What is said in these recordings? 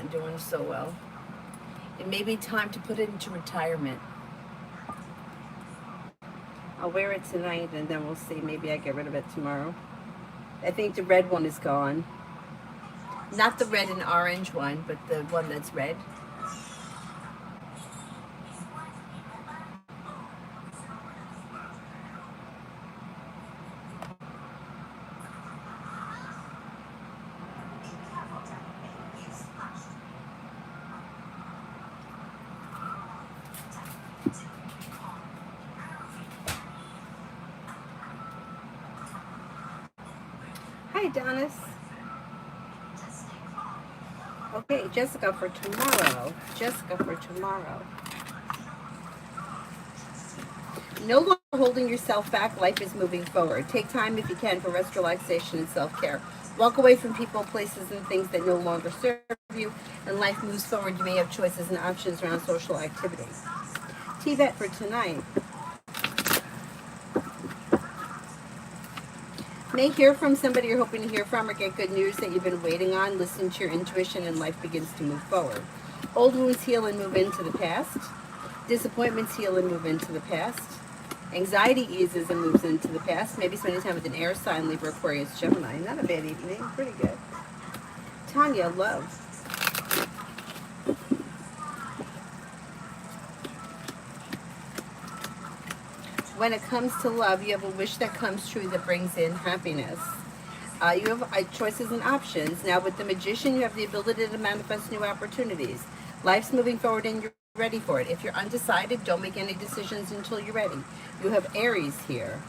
isn't doing so well. It may be time to put it into retirement. I'll wear it tonight and then we'll see. Maybe I get rid of it tomorrow. I think the red one is gone. Not the red and orange one, but the one that's red. Hi, Donis. Okay, Jessica for tomorrow. Jessica for tomorrow. No longer holding yourself back. Life is moving forward. Take time if you can for rest, relaxation, and self-care. Walk away from people, places, and things that no longer serve you, and life moves forward. You may have choices and options around social activity. TVET for tonight. May hear from somebody you're hoping to hear from or get good news that you've been waiting on. Listen to your intuition and life begins to move forward. Old wounds heal and move into the past. Disappointments heal and move into the past. Anxiety eases and moves into the past. Maybe spending time with an air sign, Libra, Aquarius, Gemini. Not a bad evening. Pretty good. Tanya, love. When it comes to love, you have a wish that comes true that brings in happiness. You have choices and options. Now, with the Magician, you have the ability to manifest new opportunities. Life's moving forward and you're ready for it. If you're undecided, don't make any decisions until you're ready. You have Aries here.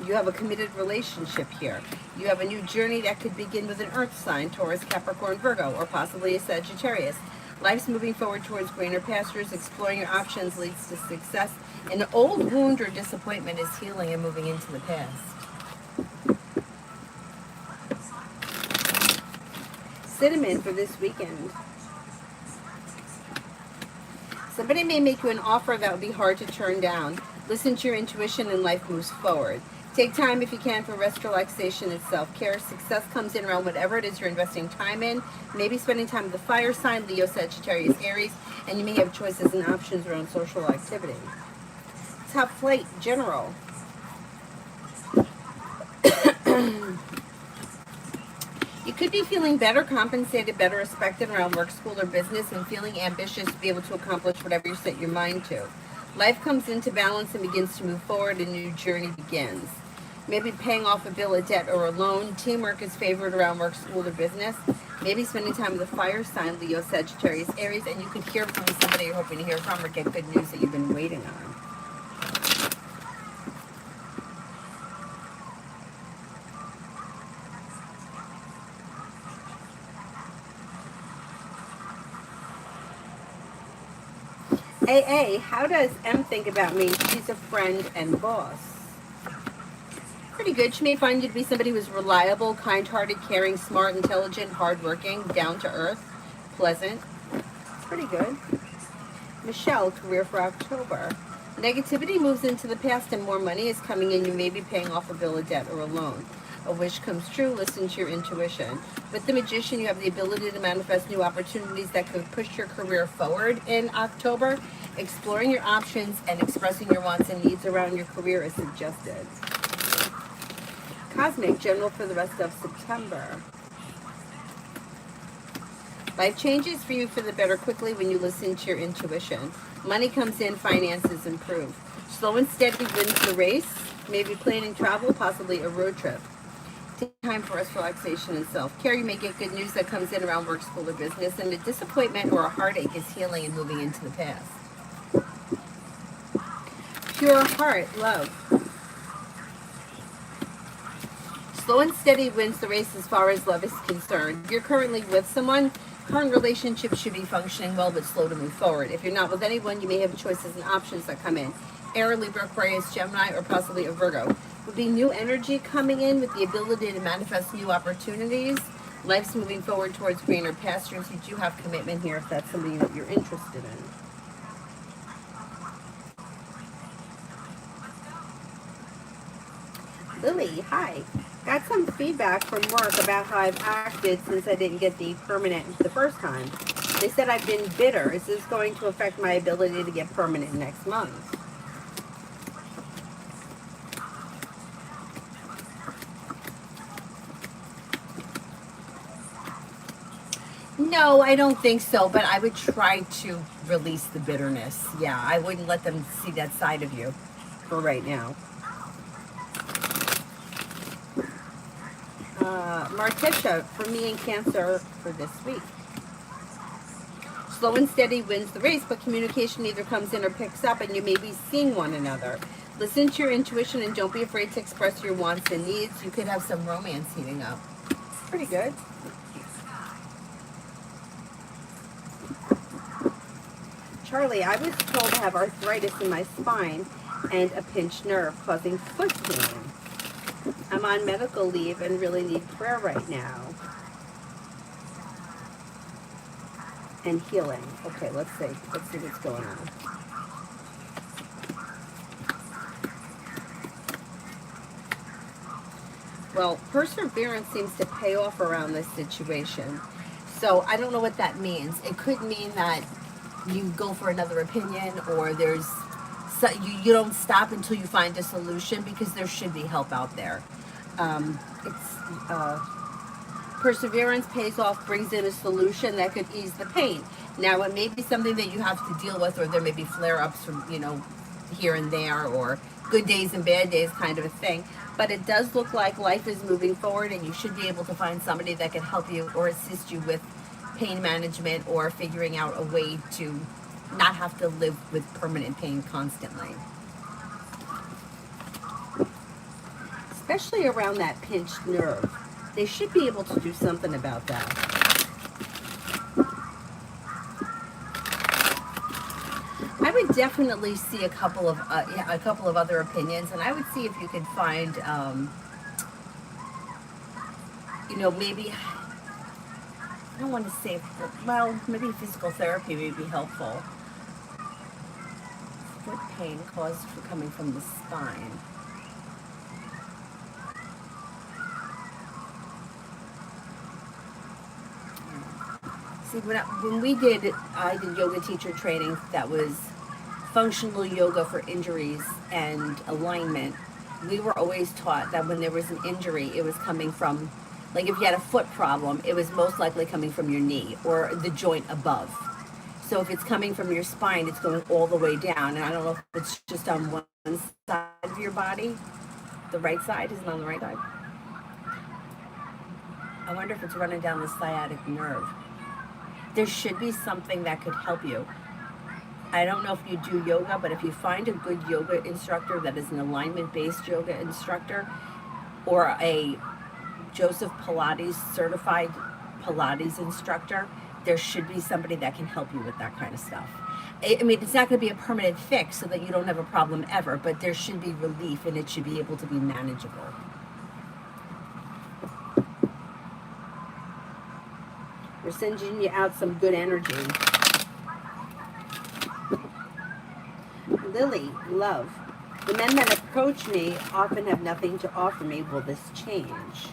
You have a committed relationship here. You have a new journey that could begin with an earth sign, Taurus, Capricorn, Virgo, or possibly a Sagittarius. Life's moving forward towards greener pastures. Exploring your options leads to success. An old wound or disappointment is healing and moving into the past. Cinnamon for this weekend. Somebody may make you an offer that would be hard to turn down. Listen to your intuition and life moves forward. Take time if you can for rest, relaxation, and self-care. Success comes in around whatever it is you're investing time in. Maybe spending time with the fire sign, Leo, Sagittarius, Aries, and you may have choices and options around social activity. Top flight, general. You could be feeling better compensated, better respected around work, school, or business, and feeling ambitious to be able to accomplish whatever you set your mind to. Life comes into balance and begins to move forward. A new journey begins. Maybe paying off a bill, a debt, or a loan. Teamwork is favored around work, school, or business. Maybe spending time with a fire sign, Leo, Sagittarius, Aries, and you could hear from somebody you're hoping to hear from or get good news that you've been waiting on. AA, how does M think about me? She's a friend and boss. Pretty good. She may find you to be somebody who's reliable, kind-hearted, caring, smart, intelligent, hardworking, down to earth, pleasant. Pretty good. Michelle, career for October. Negativity moves into the past and more money is coming in. You may be paying off a bill, a debt, or a loan. A wish comes true. Listen to your intuition. With the Magician, you have the ability to manifest new opportunities that could push your career forward in October. Exploring your options and expressing your wants and needs around your career is suggested. Cosmic, general for the rest of September. Life changes for you for the better quickly when you listen to your intuition. Money comes in, finances improve. Slow and steady wins the race. Maybe planning travel, possibly a road trip. Take time for rest, relaxation, and self-care. You may get good news that comes in around work, school, or business. And a disappointment or a heartache is healing and moving into the past. Pure heart, love. Slow and steady wins the race as far as love is concerned. You're currently with someone. Current relationships should be functioning well, but slow to move forward. If you're not with anyone, you may have choices and options that come in. Air, Libra, Aquarius, Gemini, or possibly a Virgo. Would be new energy coming in with the ability to manifest new opportunities. Life's moving forward towards greener pastures. You do have commitment here if that's something that you're interested in. Lily, hi. Got some feedback from work about how I've acted since I didn't get the permanent the first time. They said I've been bitter. Is this going to affect my ability to get permanent next month? No, I don't think so, but I would try to release the bitterness. Yeah, I wouldn't let them see that side of you. For right now. Martisha, for me in Cancer for this week. Slow and steady wins the race, but communication either comes in or picks up, and you may be seeing one another. Listen to your intuition and don't be afraid to express your wants and needs. You could have some romance heating up. Pretty good. Charlie, I was told to have arthritis in my spine and a pinched nerve causing foot pain. I'm on medical leave and really need prayer right now. And healing. Okay, let's see. Let's see what's going on. Well, perseverance seems to pay off around this situation. So I don't know what that means. It could mean that you go for another opinion, or there's you don't stop until you find a solution, because there should be help out there. Perseverance pays off, brings in a solution that could ease the pain. Now, it may be something that you have to deal with, or there may be flare-ups from, here and there, or good days and bad days kind of a thing. But it does look like life is moving forward, and you should be able to find somebody that can help you or assist you with pain management, or figuring out a way to not have to live with permanent pain constantly. Especially around that pinched nerve. They should be able to do something about that. I would definitely see a couple of other opinions, and I would see if you could find, maybe, I don't want to say, well, maybe physical therapy may be helpful. Foot pain caused for coming from the spine. See, when I did yoga teacher training that was functional yoga for injuries and alignment, we were always taught that when there was an injury, it was coming from, like if you had a foot problem, it was most likely coming from your knee or the joint above. So if it's coming from your spine, it's going all the way down. And I don't know if it's just on one side of your body. The right side, is it on the right side? I wonder if it's running down the sciatic nerve. There should be something that could help you. I don't know if you do yoga, but if you find a good yoga instructor that is an alignment-based yoga instructor, or a Joseph Pilates certified Pilates instructor, there should be somebody that can help you with that kind of stuff. I mean, it's not going to be a permanent fix so that you don't have a problem ever, but there should be relief, and it should be able to be manageable. We're sending you out some good energy. Lily, love. The men that approach me often have nothing to offer me. Will this change?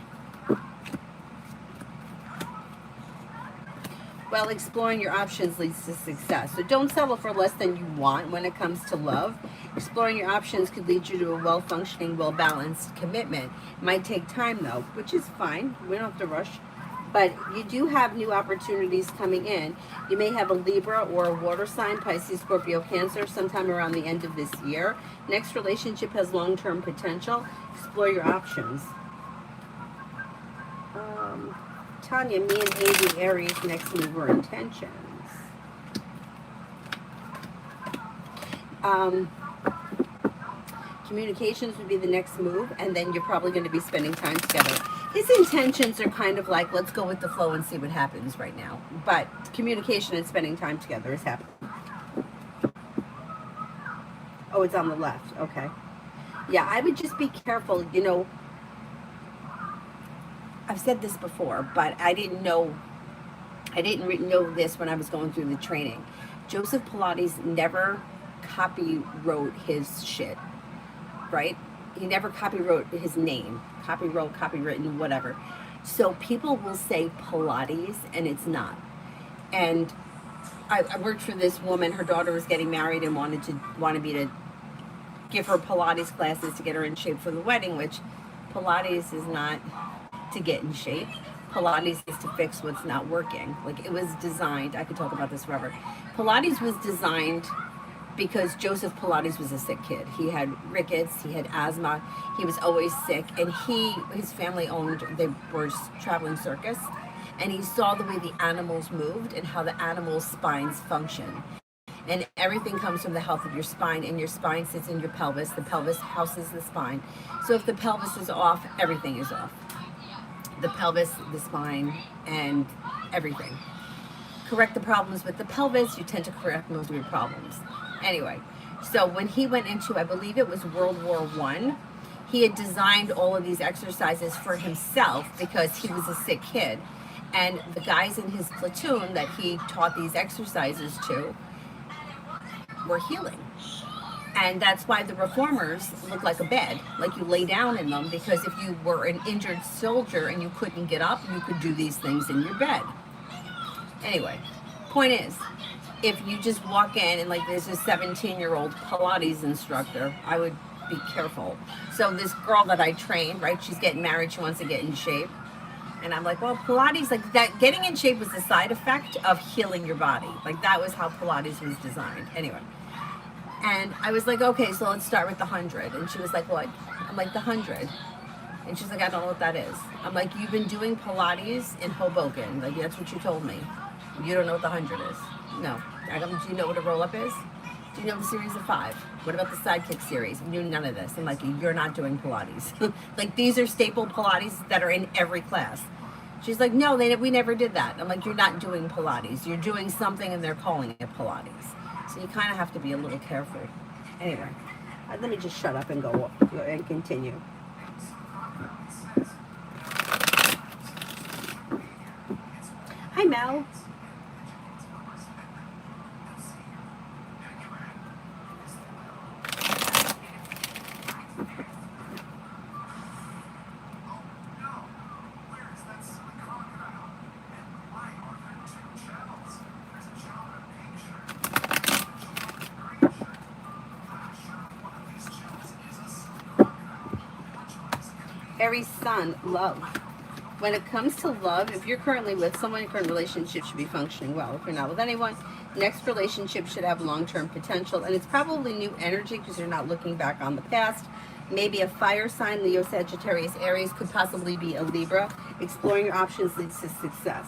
Well, exploring your options leads to success. So don't settle for less than you want when it comes to love. Exploring your options could lead you to a well-functioning, well-balanced commitment. It might take time, though, which is fine. We don't have to rush. But you do have new opportunities coming in. You may have a Libra or a water sign, Pisces, Scorpio, Cancer, sometime around the end of this year. Next relationship has long-term potential. Explore your options. Tanya, me and Avi, Aries, next move or intentions. Communications would be the next move, and then you're probably going to be spending time together. His intentions are kind of like, let's go with the flow and see what happens right now. But communication and spending time together is happening. Oh, it's on the left. Okay. Yeah, I would just be careful. I've said this before, but I didn't know this when I was going through the training. Joseph Pilates never copywrote his shit, right? he never copywrote his name, copywritten, whatever. So people will say Pilates and it's not. And I worked for this woman. Her daughter was getting married and wanted me to give her Pilates classes to get her in shape for the wedding. Which Pilates is not to get in shape. Pilates is to fix what's not working. Like, it was designed. I could talk about this forever. Pilates was designed because Joseph Pilates was a sick kid. He had rickets, he had asthma, he was always sick, and his family they were traveling circus, and he saw the way the animals moved and how the animals' spines function. And everything comes from the health of your spine, and your spine sits in your pelvis. The pelvis houses the spine. So if the pelvis is off, everything is off. The pelvis, the spine, and everything. Correct the problems with the pelvis, you tend to correct most of your problems. Anyway, so when he went into, I believe it was World War I, he had designed all of these exercises for himself because he was a sick kid. And the guys in his platoon that he taught these exercises to were healing. And that's why the reformers look like a bed, like you lay down in them, because if you were an injured soldier and you couldn't get up, you could do these things in your bed. Anyway, point is, if you just walk in and like there's a 17-year-old Pilates instructor, I would be careful. So this girl that I trained, right, she's getting married, she wants to get in shape. And I'm like, well, Pilates, like that, getting in shape was a side effect of healing your body. Like, that was how Pilates was designed. Anyway. And I was like, okay, so let's start with the 100. And she was like, what? I'm like, the 100. And she's like, I don't know what that is. I'm like, you've been doing Pilates in Hoboken. Like, that's what you told me. You don't know what the 100 is. No. I go, do you know what a roll-up is? Do you know the series of 5? What about the sidekick series? You knew none of this. I'm like, you're not doing Pilates. Like, these are staple Pilates that are in every class. She's like, no, we never did that. I'm like, you're not doing Pilates. You're doing something and they're calling it Pilates. So you kind of have to be a little careful. Anyway, let me just shut up and go and continue. Hi, Mel. Aries Sun, love. When it comes to love, if you're currently with someone, your current relationship should be functioning well. If you're not with anyone, next relationship should have long-term potential. And it's probably new energy because you're not looking back on the past. Maybe a fire sign, Leo, Sagittarius, Aries, could possibly be a Libra. Exploring your options leads to success.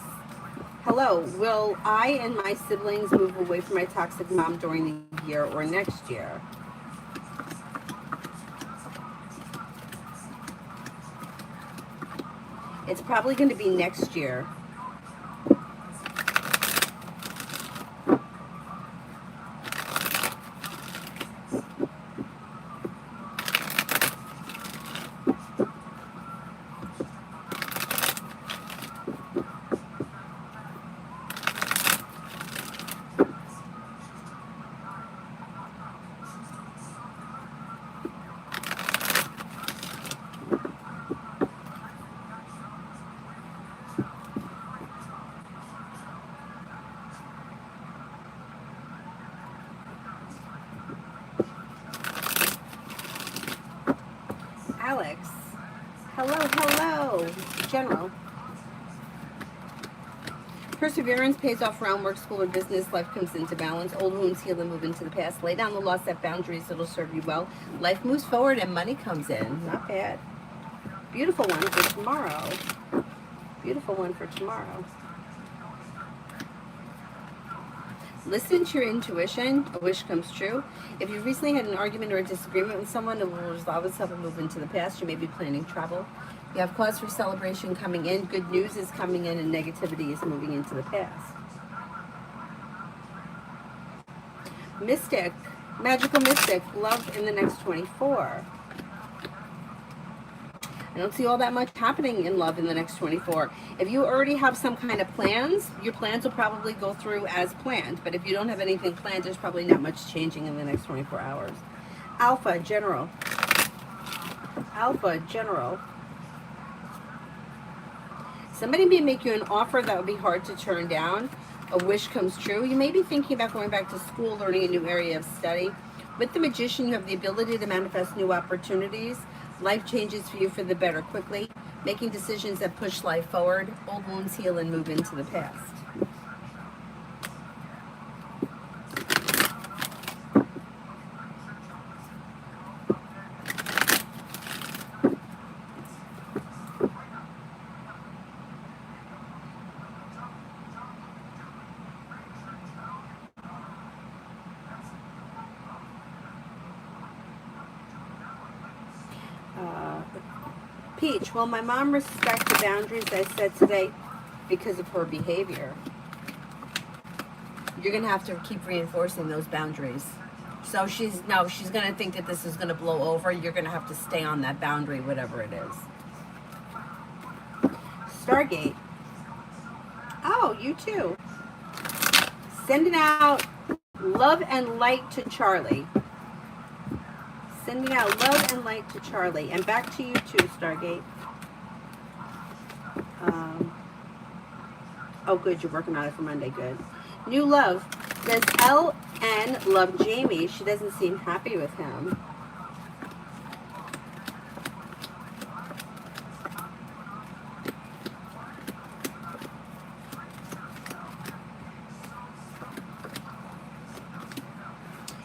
Hello, will I and my siblings move away from my toxic mom during the year or next year? It's probably going to be next year. Alex. Hello. General. Perseverance pays off around work, school, or business. Life comes into balance. Old wounds heal and move into the past. Lay down the law, set boundaries. It'll serve you well. Life moves forward and money comes in. Not bad. Beautiful one for tomorrow. Beautiful one for tomorrow. Listen to your intuition. A wish comes true. If you recently had an argument or a disagreement with someone, it will resolve itself and move into the past. You may be planning travel. You have cause for celebration coming in. Good news is coming in, and negativity is moving into the past. Mystic, magical mystic, love in the next 24. I don't see all that much happening in love in the next 24. If you already have some kind of plans, your plans will probably go through as planned. But if you don't have anything planned, there's probably not much changing in the next 24 hours. Alpha, general. Alpha, general. Somebody may make you an offer that would be hard to turn down. A wish comes true. You may be thinking about going back to school, learning a new area of study. With the Magician, you have the ability to manifest new opportunities. Life changes for you for the better quickly, making decisions that push life forward. Old wounds heal and move into the past. Peach, will my mom respect the boundaries I set today because of her behavior? You're gonna have to keep reinforcing those boundaries. So she's gonna think that this is gonna blow over. You're gonna have to stay on that boundary, whatever it is. Stargate. Oh, you too. Sending out love and light to Charlie. Sending out love and light to Charlie. And back to you too, Stargate. Oh, good. You're working on it for Monday. Good. New love. Does LN love Jamie? She doesn't seem happy with him.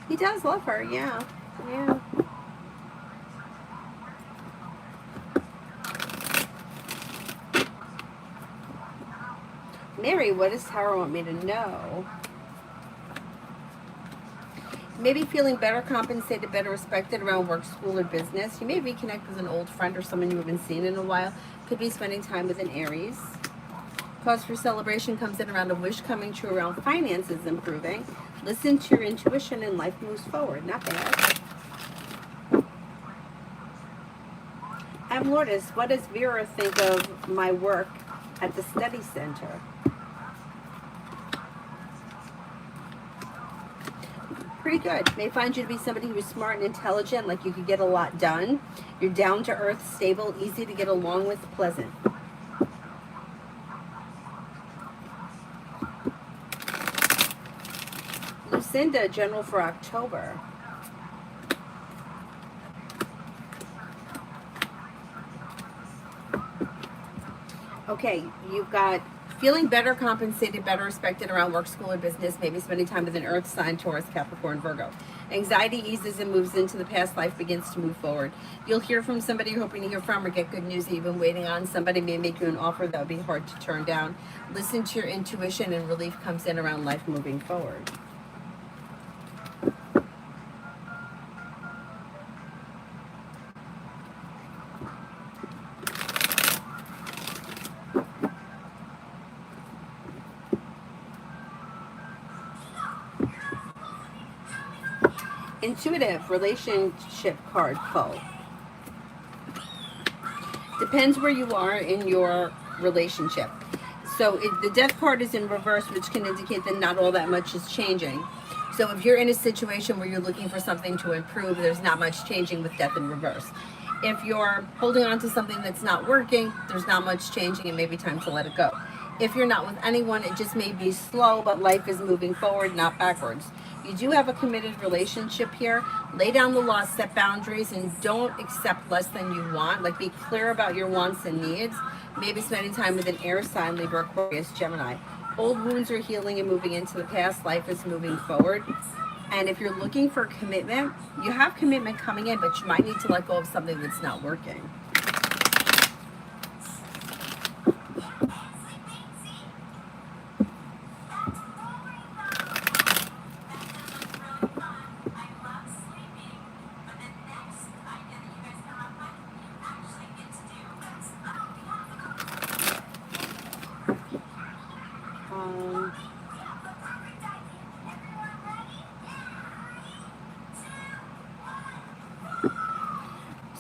He does love her, yeah. Yeah. Mary, what does Tara want me to know? Maybe feeling better compensated, better respected around work, school, or business. You may reconnect with an old friend or someone you haven't seen in a while. Could be spending time with an Aries. Cause for celebration comes in around a wish coming true around finances improving. Listen to your intuition and life moves forward. Not bad. I'm Lourdes. What does Vera think of my work at the study center? Pretty good. May find you to be somebody who's smart and intelligent, like you could get a lot done. You're down to earth, stable, easy to get along with, pleasant. Lucinda, general for October. Okay, you've got feeling better compensated, better respected around work, school, or business, maybe spending time with an earth sign, Taurus, Capricorn, Virgo. Anxiety eases and moves into the past, life begins to move forward. You'll hear from somebody you're hoping to hear from or get good news that you've been waiting on. Somebody may make you an offer that would be hard to turn down. Listen to your intuition and relief comes in around life moving forward. Intuitive relationship card pull. Depends where you are in your relationship. So the death card is in reverse, which can indicate that not all that much is changing. So if you're in a situation where you're looking for something to improve, there's not much changing with death in reverse. If you're holding on to something that's not working, there's not much changing and maybe time to let it go. If you're not with anyone, it just may be slow, but life is moving forward, not backwards. You do have a committed relationship here. Lay down the law, set boundaries, and don't accept less than you want. Like, be clear about your wants and needs. Maybe spending time with an air sign, Libra, Aquarius, Gemini. Old wounds are healing and moving into the past. Life is moving forward. And if you're looking for commitment, you have commitment coming in, but you might need to let go of something that's not working.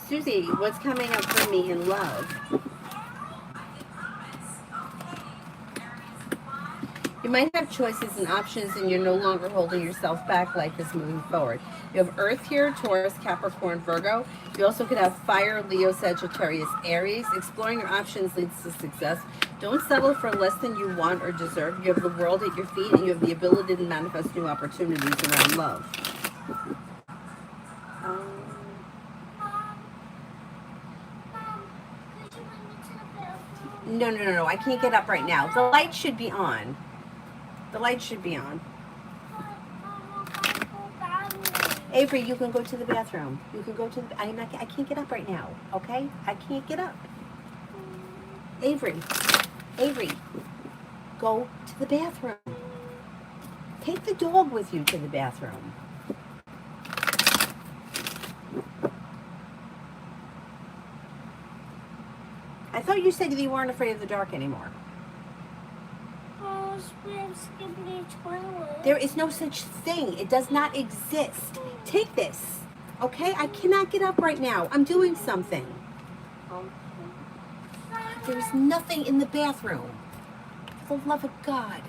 Susie, what's coming up for me in love? You might have choices and options, and you're no longer holding yourself back. Life is moving forward. You have Earth here, Taurus, Capricorn, Virgo. You also could have Fire, Leo, Sagittarius, Aries. Exploring your options leads to success. Don't settle for less than you want or deserve. You have the world at your feet, and you have the ability to manifest new opportunities around love. Um, No. I can't get up right now. The light should be on. The light should be on. Avery, you can go to the bathroom. You can go to the. I can't get up right now. Okay, I can't get up. Avery, go to the bathroom. Take the dog with you to the bathroom. I thought you said that you weren't afraid of the dark anymore. Oh, skippity toilet. There is no such thing. It does not exist. Take this. Okay? I cannot get up right now. I'm doing something. There's nothing in the bathroom. For the love of God.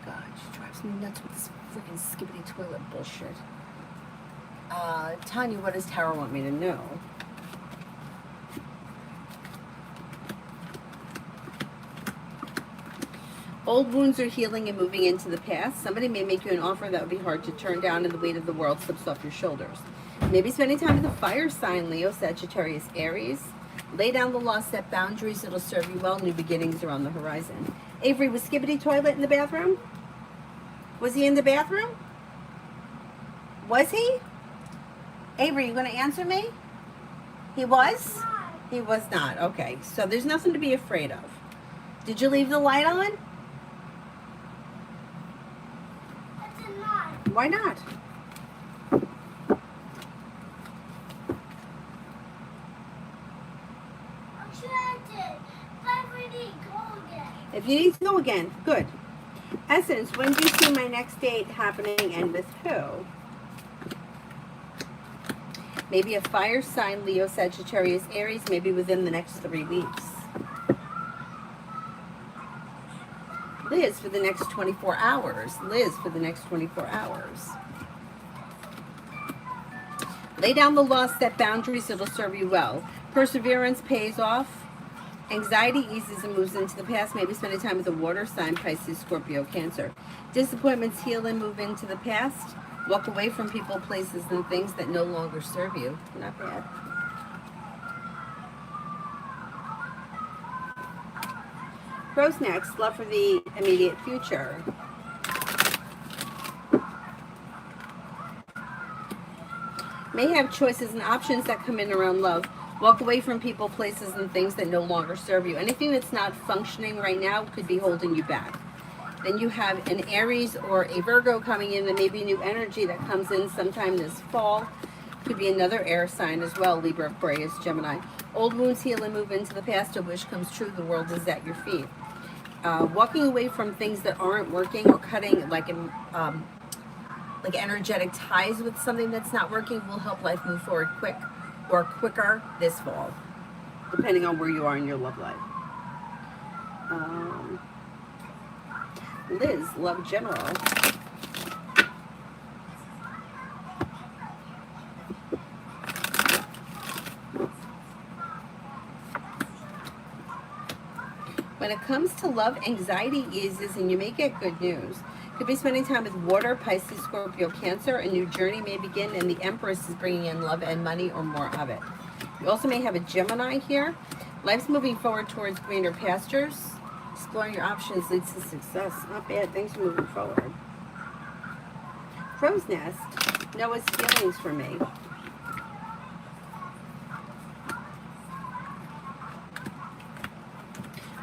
God, she drives me nuts with this freaking skippity toilet bullshit. Tanya, what does Tara want me to know? Old wounds are healing and moving into the past. Somebody may make you an offer that would be hard to turn down, and the weight of the world slips off your shoulders. Maybe spending time with a fire sign, Leo, Sagittarius, Aries. Lay down the law, set boundaries. It'll serve you well. New beginnings are on the horizon. Avery, was Skippity Toilet in the bathroom? Was he in the bathroom? Was he? Avery, you going to answer me? He was? He was not. Okay, so there's nothing to be afraid of. Did you leave the light on? Why not? If you need to go again, good. Essence, when do you see my next date happening and with who? Maybe a fire sign, Leo, Sagittarius, Aries, maybe within the next 3 weeks. Liz for the next 24 hours. Liz for the next 24 hours. Lay down the law, set boundaries, it'll serve you well. Perseverance pays off. Anxiety eases and moves into the past. Maybe spending time with a water sign, Pisces, Scorpio, Cancer. Disappointments heal and move into the past. Walk away from people, places, and things that no longer serve you. Not bad. Rose next, love for the immediate future. May have choices and options that come in around love. Walk away from people, places, and things that no longer serve you. Anything that's not functioning right now could be holding you back. Then you have an Aries or a Virgo coming in. There may be new energy that comes in sometime this fall. Could be another air sign as well, Libra, Aquarius, Gemini. Old wounds heal and move into the past. A wish comes true. The world is at your feet. Walking away from things that aren't working, or cutting like energetic ties with something that's not working will help life move forward quicker this fall, depending on where you are in your love life. Liz, love general. When it comes to love, anxiety eases and you may get good news. Could be spending time with water, Pisces, Scorpio, Cancer. A new journey may begin, and the Empress is bringing in love and money or more of it. You also may have a Gemini here. Life's moving forward towards greener pastures. Exploring your options leads to success. Not bad. Things are moving forward. Crow's Nest. Noah's feelings for me.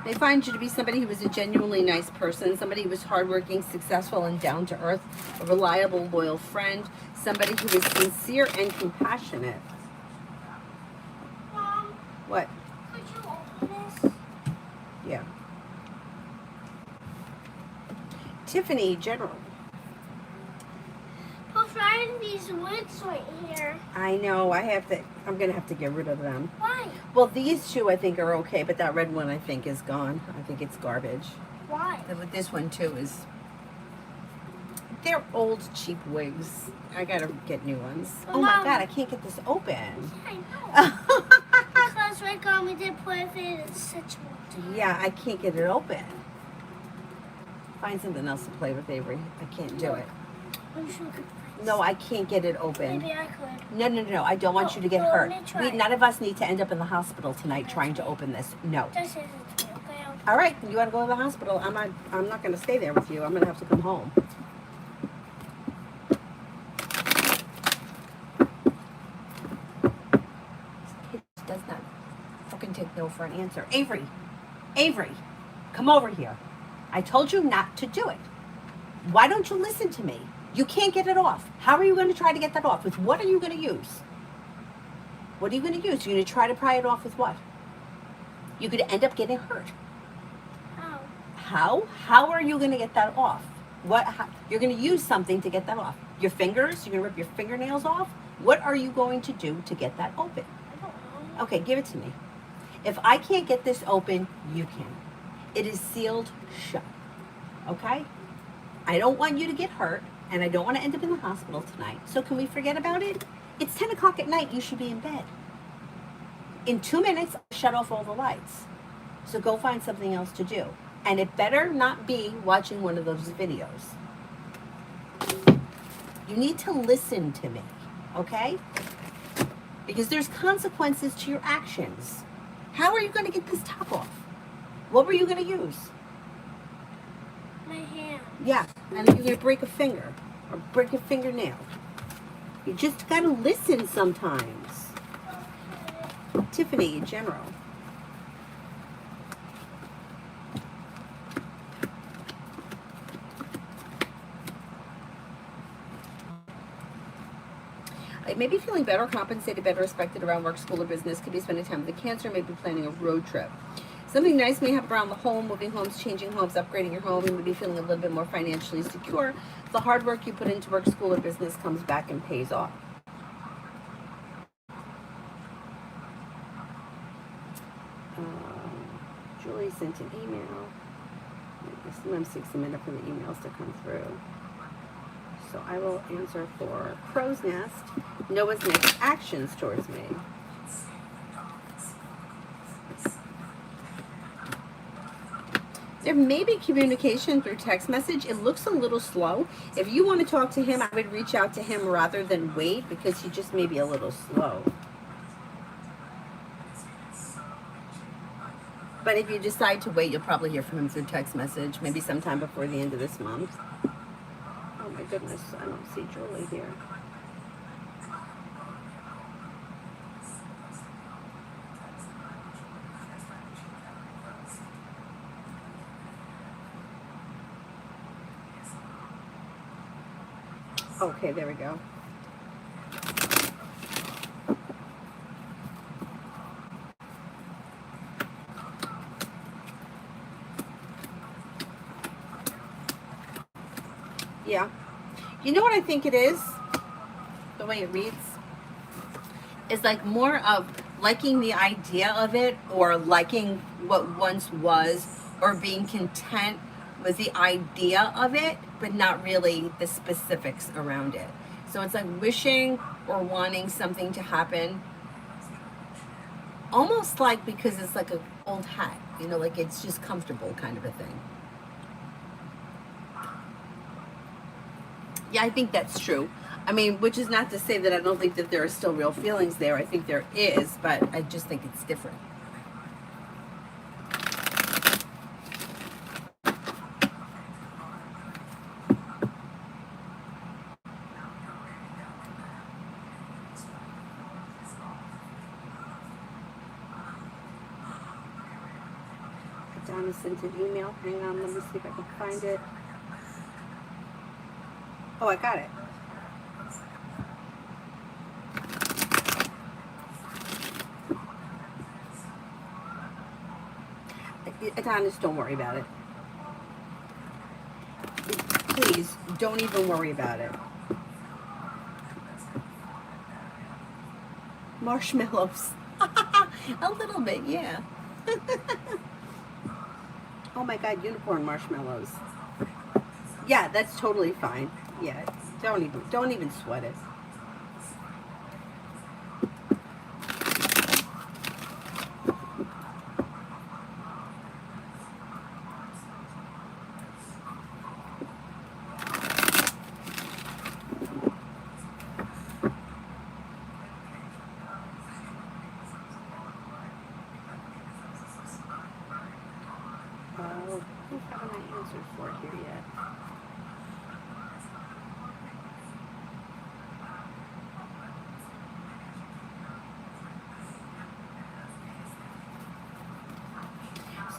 They find you to be somebody who was a genuinely nice person, somebody who was hardworking, successful, and down to earth, a reliable, loyal friend, somebody who is sincere and compassionate. Mom, What? could you open this? Yeah. Tiffany, general. But Friday these woods right here. I know. I'm gonna have to get rid of them. Why? Well, these two I think are okay, but that red one I think is gone. I think it's garbage. Why? And with this one too is They're old, cheap wigs. I gotta get new ones. Well, Oh my Mom- God, I can't get this open. I know. Because Rick got me to put it in such a Yeah, I can't get it open. Find something else to play with, Avery. I can't do it. I'm sure we could find No, I can't get it open. Maybe I could. No. I don't want you to get Well, hurt. let me try. None of us need to end up in the hospital tonight trying to open this. No. Just as it's me, okay? All right, you want to go to the hospital? I'm not going to stay there with you. I'm going to have to come home. This kid does not fucking take no for an answer. Avery, come over here. I told you not to do it. Why don't you listen to me? You can't get it off. How are you going to try to get that off? With what are you going to use? What are you going to use? You're going to try to pry it off with what? You're going to end up getting hurt. How? How? How are you going to get that off? You're going to use something to get that off. Your fingers? You're going to rip your fingernails off? What are you going to do to get that open? I don't know. Okay, give it to me. If I can't get this open, you can. It is sealed shut. Okay? I don't want you to get hurt, and I don't want to end up in the hospital tonight. So can we forget about it? It's 10 o'clock at night. You should be in bed. In 2 minutes, I'll shut off all the lights. So go find something else to do. And it better not be watching one of those videos. You need to listen to me, okay? Because there's consequences to your actions. How are you going to get this top off? What were you going to use? My hand. Yeah, and then you're going to break a finger or break a fingernail. You just got to listen sometimes. Tiffany, in general. Maybe feeling better, compensated, better respected around work, school, or business. Could be spending time with the cancer, maybe planning a road trip. Something nice may happen around the home, moving homes, changing homes, upgrading your home. You may be feeling a little bit more financially secure. The hard work you put into work, school, or business comes back and pays off. Julie sent an email. Sometimes it takes a minute for the emails to come through. So I will answer for Crow's Nest. Noah's next actions towards me. There may be communication through text message. It looks a little slow. If you want to talk to him, I would reach out to him rather than wait because he just may be a little slow. But if you decide to wait, you'll probably hear from him through text message, maybe sometime before the end of this month. Oh my goodness, I don't see Julie here. Okay, there we go. Yeah. You know what I think it is? The way it reads? It's like more of liking the idea of it or liking what once was or being content with the idea of it, but not really the specifics around it. So it's like wishing or wanting something to happen. Almost like because it's like an old hat, you know, like it's just comfortable kind of a thing. Yeah, I think that's true. I mean, which is not to say that I don't think that there are still real feelings there. I think there is, but I just think it's different. Donna sent an email. Hang on, let me see if I can find it. Oh, I got it. Adonis, don't worry about it. Please, don't even worry about it. Marshmallows. A little bit, yeah. Oh my God, unicorn marshmallows. Yeah, that's totally fine. Yeah, don't even sweat it. Oh, who haven't I answered for here yet?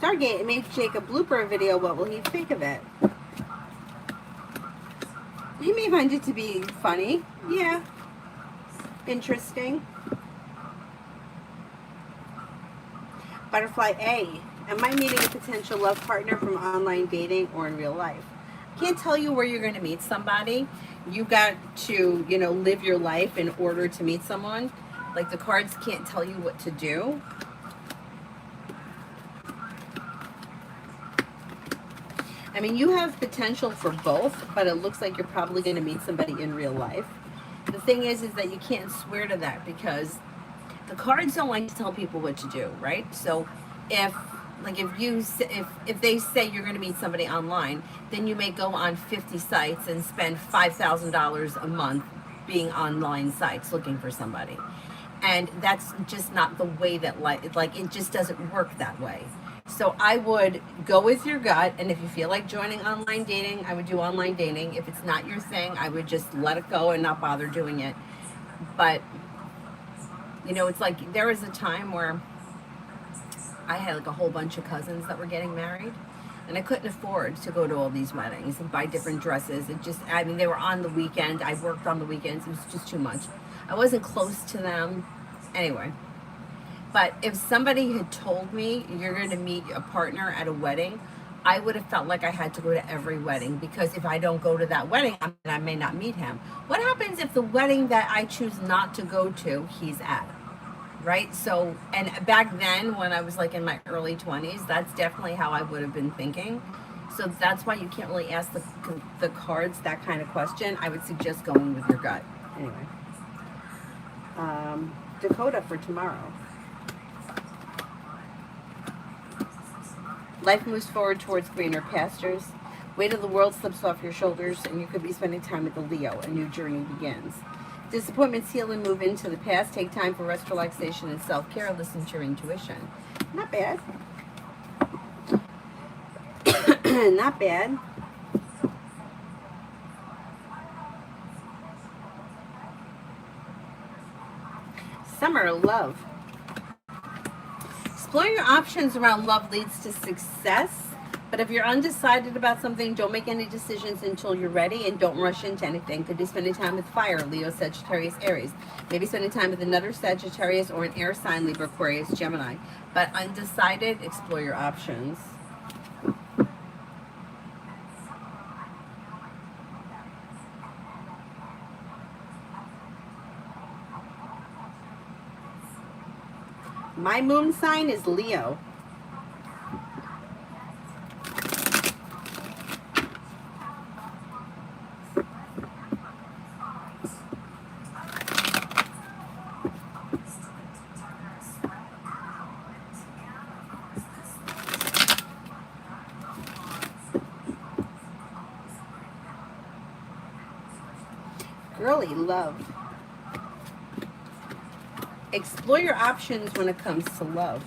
Stargate made Jake a blooper video. What will he think of it? He may find it to be funny. Yeah. Interesting. Butterfly A. Am I meeting a potential love partner from online dating or in real life? Can't tell you where you're going to meet somebody. You got to, live your life in order to meet someone. Like the cards can't tell you what to do. I mean, you have potential for both, but it looks like you're probably going to meet somebody in real life. The thing is that you can't swear to that because the cards don't like to tell people what to do, right? So if they say you're going to meet somebody online, then you may go on 50 sites and spend $5,000 a month being online sites looking for somebody. And that's just not the way that it just doesn't work that way. So I would go with your gut, and if you feel like joining online dating, I would do online dating. If it's not your thing, I would just let it go and not bother doing it. But it's like there was a time where I had like a whole bunch of cousins that were getting married, and I couldn't afford to go to all these weddings and buy different dresses. They were on the weekend. I worked on the weekends. It was just too much. I wasn't close to them. Anyway, but if somebody had told me you're going to meet a partner at a wedding, I would have felt like I had to go to every wedding, because if I don't go to that wedding, I may not meet him. What happens if the wedding that I choose not to go to, he's at? Right? So, and back then when I was like in my early 20s, that's definitely how I would have been thinking. So that's why you can't really ask the cards that kind of question. I would suggest going with your gut. Anyway. Dakota for tomorrow. Life moves forward towards greener pastures. Weight of the world slips off your shoulders, and you could be spending time with the Leo. A new journey begins. Disappointments heal and move into the past. Take time for rest, relaxation, and self-care. Listen to your intuition. Not bad. Not bad. Summer, love. Exploring your options around love leads to success. But if you're undecided about something, don't make any decisions until you're ready, and don't rush into anything. Could be spending time with fire, Leo, Sagittarius, Aries. Maybe spending time with another Sagittarius or an air sign, Libra, Aquarius, Gemini. But undecided, explore your options. My moon sign is Leo. Girly, love. Explore your options when it comes to love.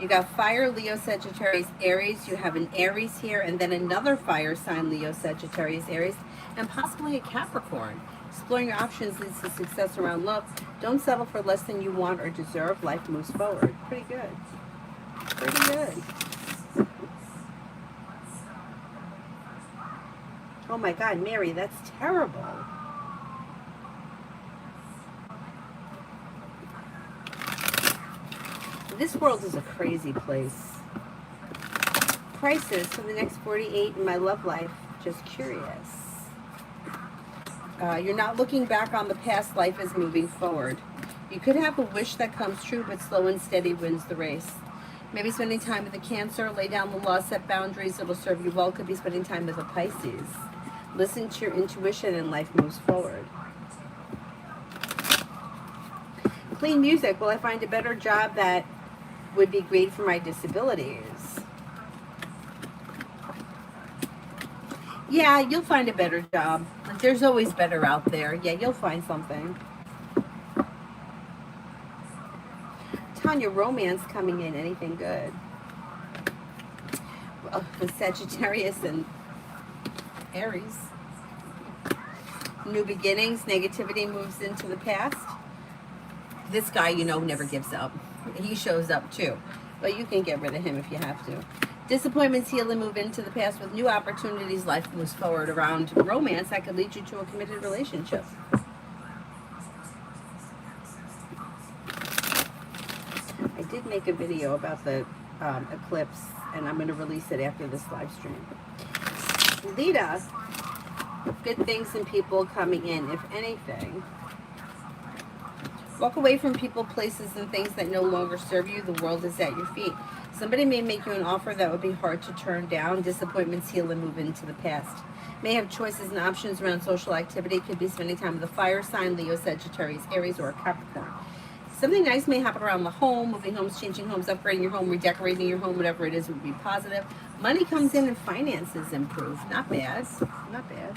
You got fire, Leo, Sagittarius, Aries. You have an Aries here, and then another fire sign, Leo, Sagittarius, Aries, and possibly a Capricorn. Exploring your options leads to success around love. Don't settle for less than you want or deserve. Life moves forward. Pretty good. Pretty good. Oh my God, Mary, that's terrible. This world is a crazy place. Prices for the next 48 in my love life. Just curious. You're not looking back on the past. Life is moving forward. You could have a wish that comes true, but slow and steady wins the race. Maybe spending time with a Cancer, lay down the law, set boundaries, it'll serve you well. Could be spending time with a Pisces. Listen to your intuition and life moves forward. Clean music. Will I find a better job that would be great for my disabilities? Yeah, you'll find a better job. Like, there's always better out there. Yeah, you'll find something. Tanya, romance coming in. Anything good? Well, with Sagittarius and Aries. New beginnings. Negativity moves into the past. This guy, you know, never gives up. He shows up too. But you can get rid of him if you have to. Disappointments heal and move into the past with new opportunities. Life moves forward around romance that could lead you to a committed relationship. I did make a video about the eclipse, and I'm going to release it after this live stream. Lita, good things and people coming in, if anything. Walk away from people, places, and things that no longer serve you. The world is at your feet. Somebody may make you an offer that would be hard to turn down. Disappointments heal and move into the past. May have choices and options around social activity. Could be spending time with a fire sign, Leo, Sagittarius, Aries, or Capricorn. Something nice may happen around the home. Moving homes, changing homes, upgrading your home, redecorating your home, whatever it is would be positive. Money comes in and finances improve. Not bad. Not bad.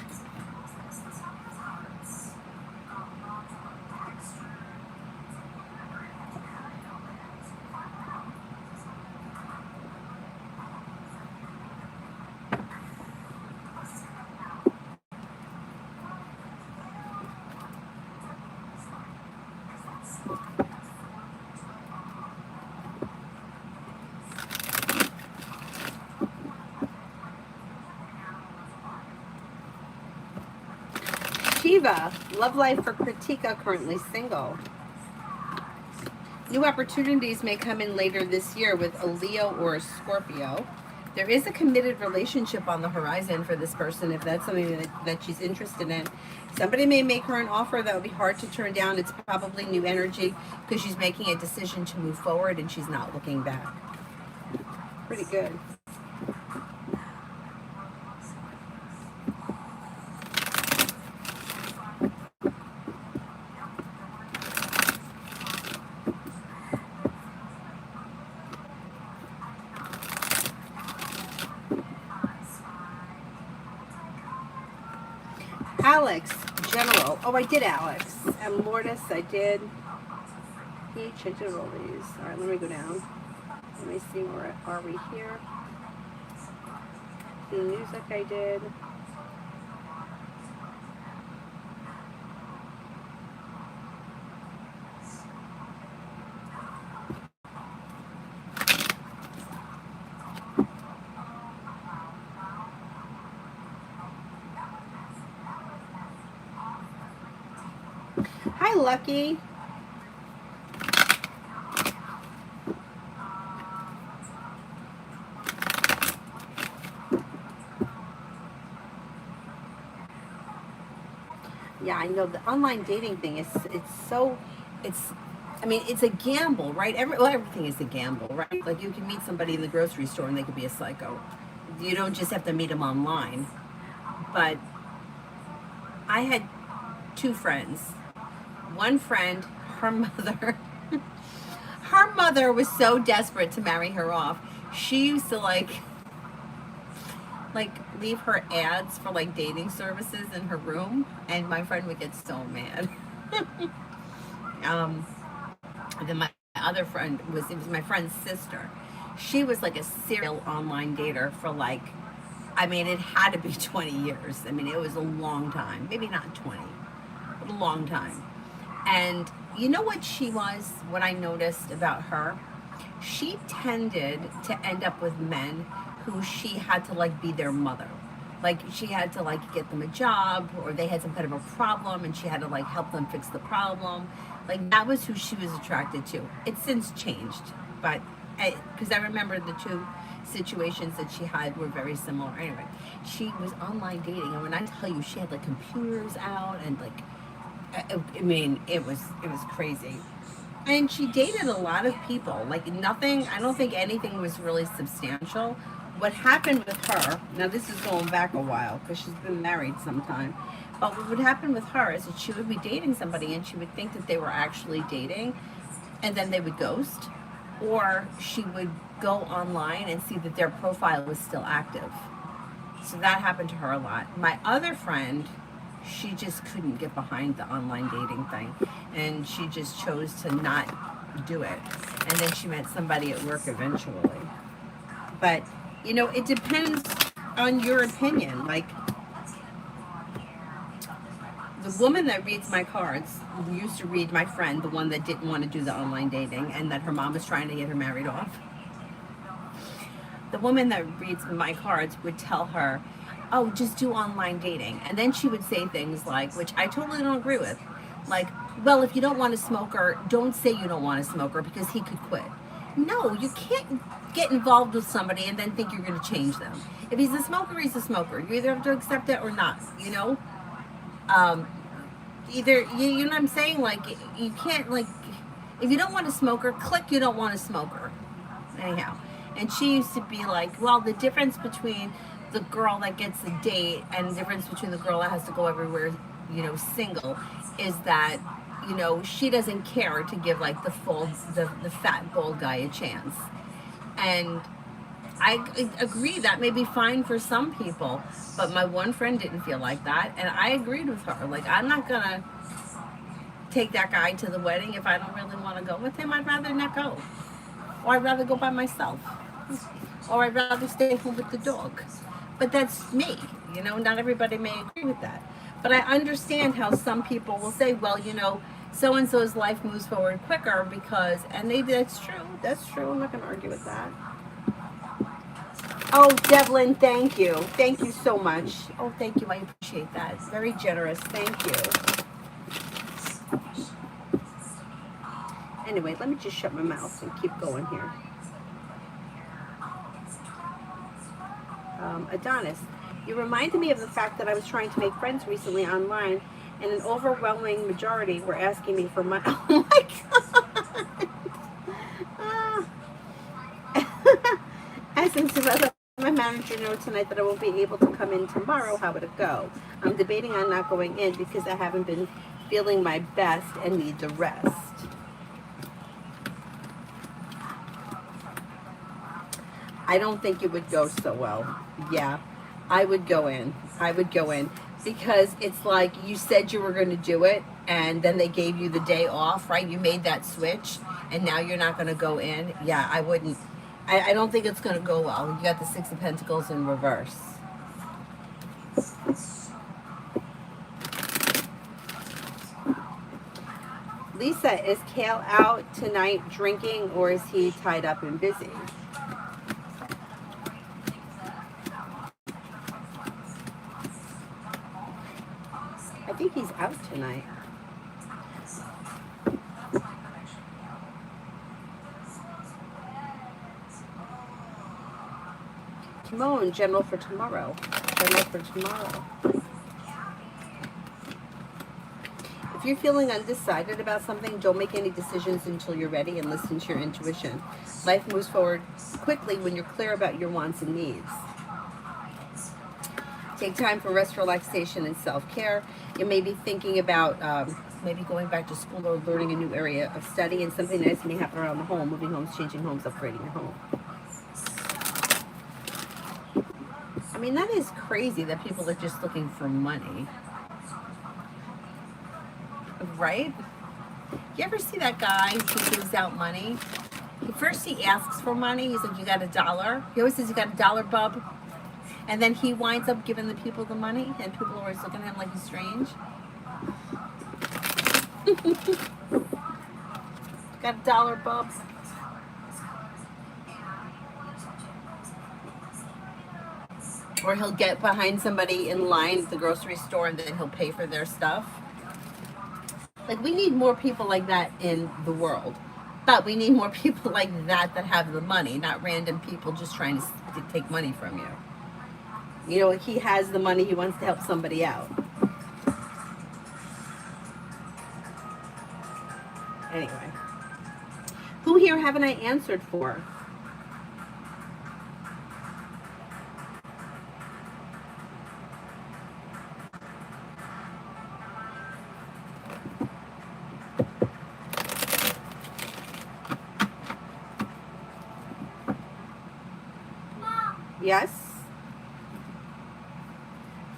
Shiva, love life for Kritika, currently single. New opportunities may come in later this year with a Leo or a Scorpio. There is a committed relationship on the horizon for this person if that's something that she's interested in. Somebody may make her an offer that would be hard to turn down. It's probably new energy because she's making a decision to move forward and she's not looking back. Pretty good. Alex, General. Oh, I did Alex. And Lourdes, I did. Peach, I did all these. All right, let me go down. Let me see, where are we here? The music I did. Hi, Lucky. Yeah, I know the online dating thing is, I mean, it's a gamble, right? Everything is a gamble, right? Like you can meet somebody in the grocery store and they could be a psycho. You don't just have to meet them online. But I had two friends. One friend, her mother was so desperate to marry her off. She used to like leave her ads for like dating services in her room, and my friend would get so mad. Then my other friend it was my friend's sister. She was like a serial online dater for like, I mean, it had to be 20 years. I mean, it was a long time. Maybe not 20, but a long time. And you know what what I noticed about her? She tended to end up with men who she had to like be their mother. Like she had to like get them a job, or they had some kind of a problem and she had to like help them fix the problem. Like that was who she was attracted to. It's since changed, but because I remember the two situations that she had were very similar. Anyway, she was online dating, and when I tell you she had like computers out and like, I mean, it was crazy. And she dated a lot of people. Like nothing, I don't think anything was really substantial. What happened with her, now this is going back a while because she's been married some time. But what would happen with her is that she would be dating somebody and she would think that they were actually dating and then they would ghost. Or she would go online and see that their profile was still active. So that happened to her a lot. My other friend, she just couldn't get behind the online dating thing. And she just chose to not do it. And then she met somebody at work eventually. But, you know, it depends on your opinion. Like, the woman that reads my cards used to read my friend, the one that didn't want to do the online dating and that her mom was trying to get her married off. The woman that reads my cards would tell her, oh, just do online dating. And then she would say things like, which I totally don't agree with, like, well, if you don't want a smoker, don't say you don't want a smoker because he could quit. No, you can't get involved with somebody and then think you're going to change them. If he's a smoker, he's a smoker. You either have to accept it or not, you know? Either, you know what I'm saying? Like, you can't, like, if you don't want a smoker, click you don't want a smoker. Anyhow. And she used to be like, well, the difference between the girl that gets a date and the difference between the girl that has to go everywhere, you know, single, is that, you know, she doesn't care to give like the fat bald guy a chance. And I agree that may be fine for some people, but my one friend didn't feel like that, and I agreed with her. Like, I'm not gonna take that guy to the wedding if I don't really want to go with him. I'd rather not go, or I'd rather go by myself, or I'd rather stay home with the dog. But that's me, you know. Not everybody may agree with that, but I understand how some people will say, well, you know, so and so's life moves forward quicker because, and maybe that's true. That's true. I'm not gonna argue with that. Oh, Devlin, thank you. Thank you so much. Oh, thank you. I appreciate that. Very generous. Thank you. Anyway, let me just shut my mouth and keep going here. Adonis, you reminded me of the fact that I was trying to make friends recently online, and an overwhelming majority were asking me for money. Oh my God. Essence of let my manager know tonight that I won't be able to come in tomorrow. How would it go? I'm debating on not going in because I haven't been feeling my best and need the rest. I don't think it would go so well. Yeah, I would go in. I would go in because it's like you said you were going to do it and then they gave you the day off, right? You made that switch and now you're not going to go in. Yeah, I wouldn't. I don't think it's going to go well. You got the Six of Pentacles in reverse. Lisa, is Kale out tonight drinking or is he tied up and busy? I think he's out tonight. Timon, general for tomorrow. General for tomorrow. If you're feeling undecided about something, don't make any decisions until you're ready and listen to your intuition. Life moves forward quickly when you're clear about your wants and needs. Take time for rest, relaxation, and self-care. You may be thinking about maybe going back to school or learning a new area of study, and something nice may happen around the home, moving homes, changing homes, upgrading your home. I mean, that is crazy that people are just looking for money. Right? You ever see that guy who gives out money? First he asks for money. He's like, you got $1? He always says, you got $1, bub? And then he winds up giving the people the money, and people are always looking at him like he's strange. Got $1, bub? Or he'll get behind somebody in line at the grocery store and then he'll pay for their stuff. Like, we need more people like that in the world. But we need more people like that that have the money, not random people just trying to take money from you. You know, he has the money, he wants to help somebody out. Anyway, Who here haven't I answered for? Mom, Yes?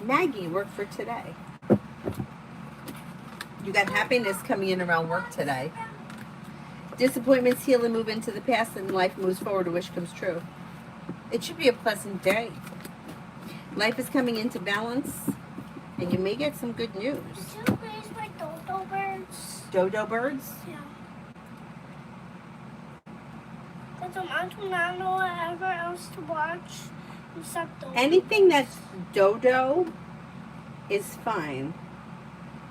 Maggie, work for today. You got happiness coming in around work today. Disappointments heal and move into the past, and life moves forward. A wish comes true. It should be a pleasant day. Life is coming into balance, and you may get some good news. did you raise my dodo birds? Dodo birds? Yeah. Because I do not know whatever else to watch except dodo. Anything that's dodo is fine,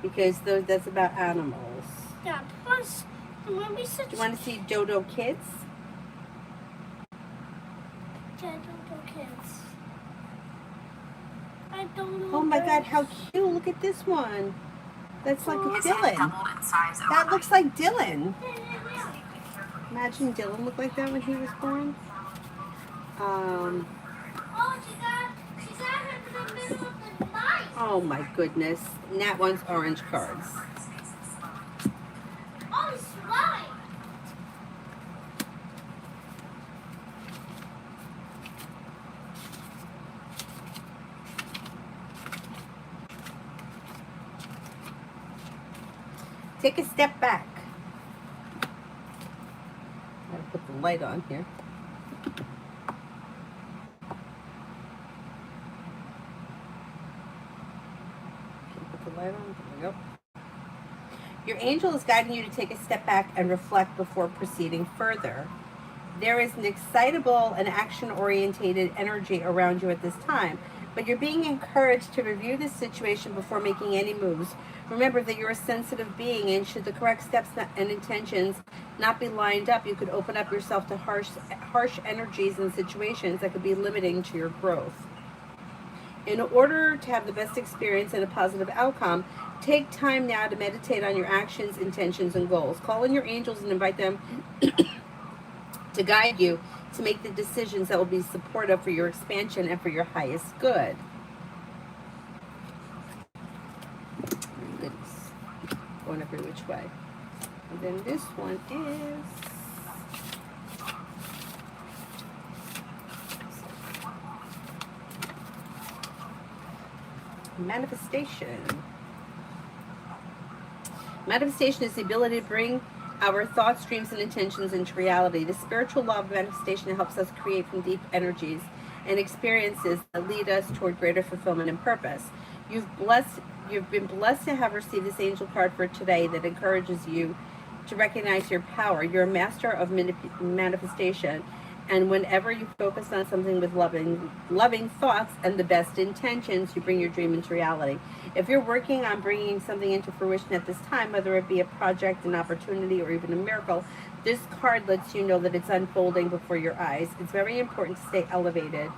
because that's about animals. Yeah, plus the movie such Do you want to see Dodo Kids? dodo kids. I don't know. Oh my God, how cute! Look at this one. That's like a His head Dylan. doubled in size That overnight. looks like Dylan. Yeah. Imagine Dylan looked like that when he was born. Oh, she got him in the middle of the night. Oh my goodness. Nat wants orange cards. Oh, he's swelling. Take a step back. Gotta put the light on here. Put the light on. There we go. Your angel is guiding you to take a step back and reflect before proceeding further. There is an excitable and action-orientated energy around you at this time, but you're being encouraged to review the situation before making any moves. Remember that you're a sensitive being, and should the correct steps and intentions not be lined up, you could open up yourself to harsh energies and situations that could be limiting to your growth. In order to have the best experience and a positive outcome, take time now to meditate on your actions, intentions, and goals. Call in your angels and invite them to guide you to make the decisions that will be supportive for your expansion and for your highest good. Goodness. Going every which way. And then this one is manifestation. Manifestation is the ability to bring our thoughts, dreams, and intentions into reality. The spiritual law of manifestation helps us create from deep energies and experiences that lead us toward greater fulfillment and purpose. You've been blessed to have received this angel card for today that encourages you to recognize your power. You're a master of manifestation, and whenever you focus on something with loving thoughts and the best intentions, you bring your dream into reality. If you're working on bringing something into fruition at this time, whether it be a project, an opportunity, or even a miracle, this card lets you know that it's unfolding before your eyes. It's very important to stay elevated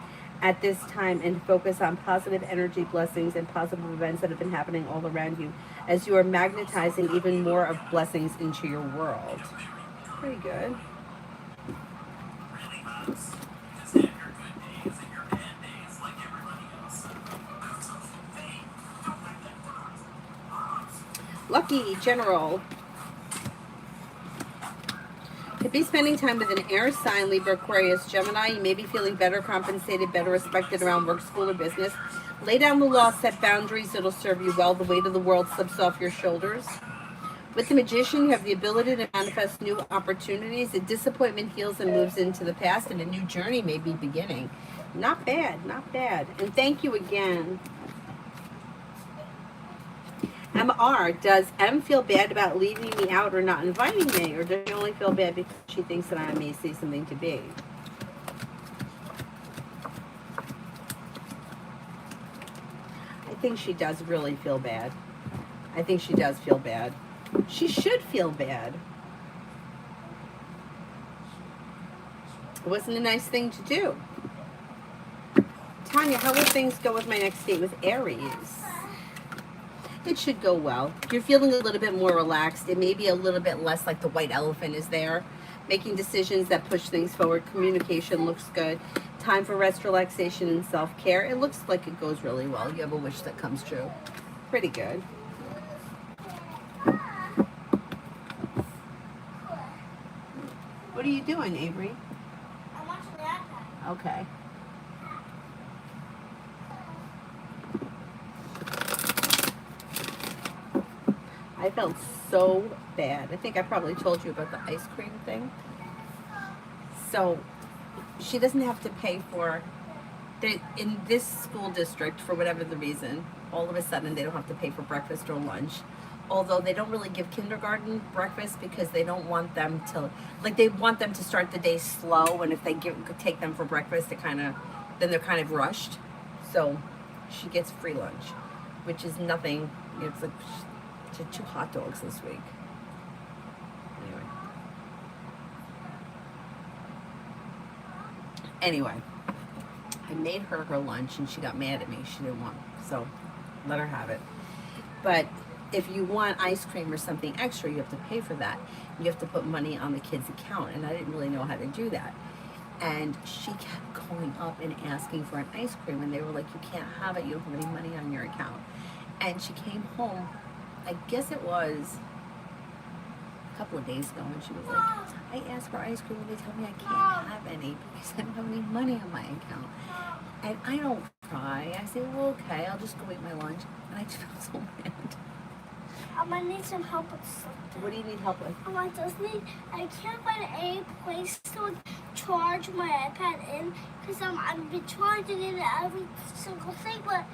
at this time and focus on positive energy, blessings, and positive events that have been happening all around you, as you are magnetizing even more of blessings into your world. Pretty good. Lucky General. Could be spending time with an air sign, Libra, Aquarius, Gemini. You may be feeling better compensated, better respected around work, school, or business. Lay down the law, set boundaries. It'll serve you well. The weight of the world slips off your shoulders. With the Magician, you have the ability to manifest new opportunities. A disappointment heals and moves into the past, and a new journey may be beginning. Not bad, not bad. And thank you again. MR, does M feel bad about leaving me out or not inviting me? Or does she only feel bad because she thinks that I may say something to be? I think she does really feel bad. I think she does feel bad. She should feel bad. It wasn't a nice thing to do. Tanya, how will things go with my next date with Aries? It should go well. You're feeling a little bit more relaxed. It may be a little bit less like the white elephant is there, Making decisions that push things forward. Communication looks good. Time for rest, relaxation, and self-care. It looks like it goes really well. You have a wish that comes true. Pretty good. What are you doing, Avery? I'm watching the iPad. Okay. I felt so bad. I think I probably told you about the ice cream thing. So she doesn't have to pay for in this school district, for whatever the reason, all of a sudden they don't have to pay for breakfast or lunch. Although they don't really give kindergarten breakfast because they don't want them to, like, they want them to start the day slow, and if they take them for breakfast, then they're kind of rushed. So she gets free lunch, which is nothing. It's like she had 2 hot dogs this week. Anyway, I made her lunch and she got mad at me. She didn't want, so let her have it. But if you want ice cream or something extra, you have to pay for that. You have to put money on the kid's account, and I didn't really know how to do that. And she kept going up and asking for an ice cream, and they were like, you can't have it, you don't have any money on your account. And she came home, I guess it was a couple of days ago, and she was like, I asked for ice cream and they tell me I can't have any because I don't have any money on my account. And I don't cry. I say, well, okay, I'll just go eat my lunch. And I just feel so bad. I need some help with something. What do you need help with? I can't find any place to charge my iPad in because I've been charging it in every single thing, but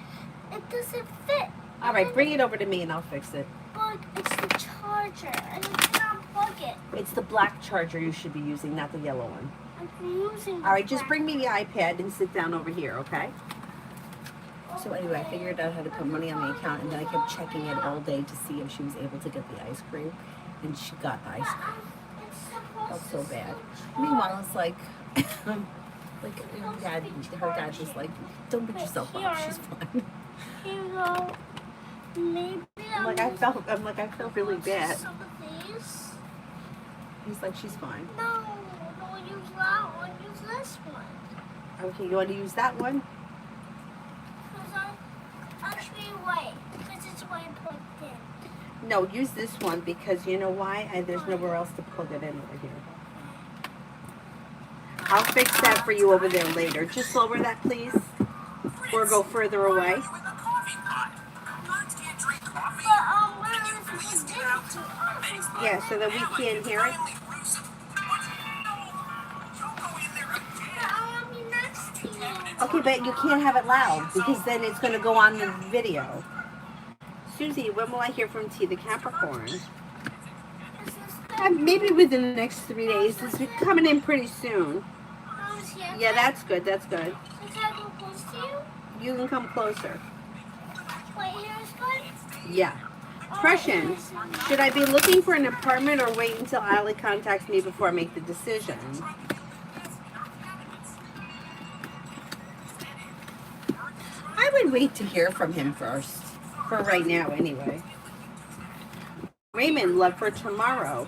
it doesn't fit. All right, bring it over to me and I'll fix it. But it's the charger, and I can't plug it. It's the black charger you should be using, not the yellow one. I'm using. All right, just bring me the iPad and sit down over here, okay? So anyway, I figured out how to put money on the account, and then I kept checking it all day to see if she was able to get the ice cream, and she got the ice cream. Felt so bad. Meanwhile, it's like, her dad was like, don't beat yourself up. She's fine. Here you go. Maybe I'm like, I felt really bad. Some of these. He's like, she's fine. No, don't use that one. Use this one. Okay, you want to use that one? Actually, wait, because it's way plugged in. No, use this one because you know why? There's nowhere else to plug it in over here. I'll fix that for you over there later. Just lower that, please, or go further away. Yeah, so that we can't hear it. Okay, but you can't have it loud because then it's going to go on the video. Susie, when will I hear from T the Capricorn? Maybe within the next 3 days. It's coming in pretty soon. Yeah, that's good. That's good. Can I go close to you? You can come closer. Wait, here's good? Yeah. Question. Should I be looking for an apartment or wait until Ali contacts me before I make the decision? I would wait to hear from him first. For right now, anyway. Raymond, love for tomorrow.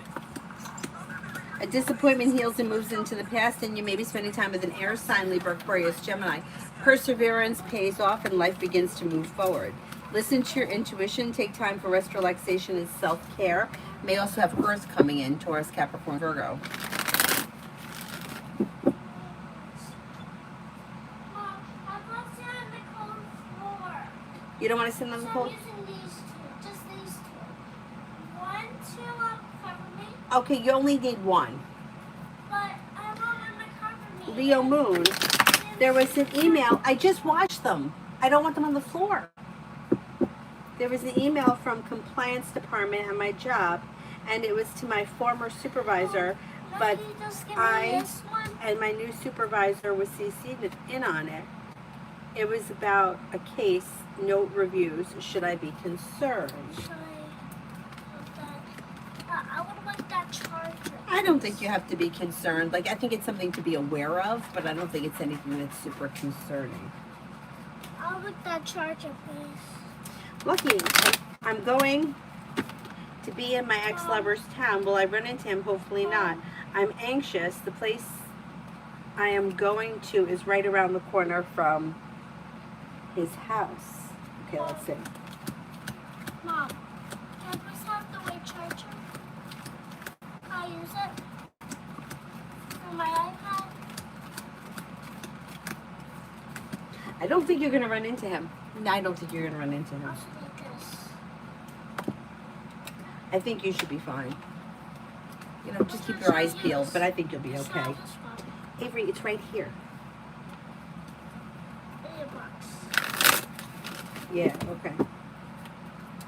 A disappointment heals and moves into the past, and you may be spending time with an air sign, Libra, Aquarius, Gemini. Perseverance pays off, and life begins to move forward. Listen to your intuition. Take time for rest, relaxation, and self-care. May also have Earth coming in, Taurus, Capricorn, Virgo. You don't want to sit on the cold? I'm using these two, just these two. One to cover me, Okay, you only need one. but I want them to cover me. Leo Moon, there was an email. I just watched them. I don't want them on the floor. There was an email from compliance department at my job, and it was to my former supervisor, but Can you just give me I this one? and my new supervisor was CC'd in on it. It was about a case, note reviews. Should I be concerned? Should I put that? I would like that charger. I don't think you have to be concerned. Like, I think it's something to be aware of, but I don't think it's anything that's super concerning. I'll like that charger, please. Lucky, I'm going to be in my ex-lover's town. Will I run into him? Hopefully not. I'm anxious. The place I am going to is right around the corner from his house. Okay, let's see. Mom, can I please have the white charger? Can I use it for my iPad? I don't think you're going to run into him. No, I don't think you're going to run into him. I should make this. I think you should be fine. You know, just keep your eyes peeled, but I think you'll be It's okay. not this one. Avery, it's right here. $8. Yeah, okay.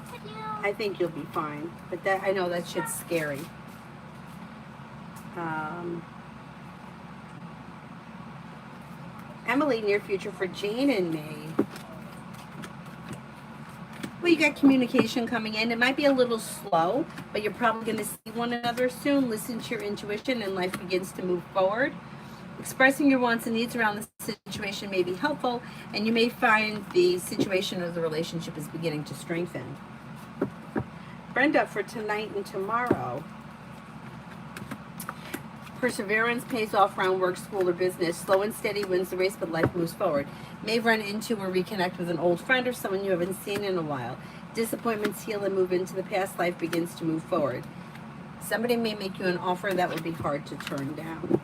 Thank you. I think you'll be fine. But that, I know that shit's scary. Emily, near future for Jane and me. Well, you got communication coming in. It might be a little slow, but you're probably going to see one another soon. Listen to your intuition and life begins to move forward. Expressing your wants and needs around the situation may be helpful, and you may find the situation of the relationship is beginning to strengthen. Brenda, for tonight and tomorrow. Perseverance pays off around work, school, or business. Slow and steady wins the race, but life moves forward. May run into or reconnect with an old friend or someone you haven't seen in a while. Disappointments heal and move into the past. Life begins to move forward. Somebody may make you an offer that would be hard to turn down.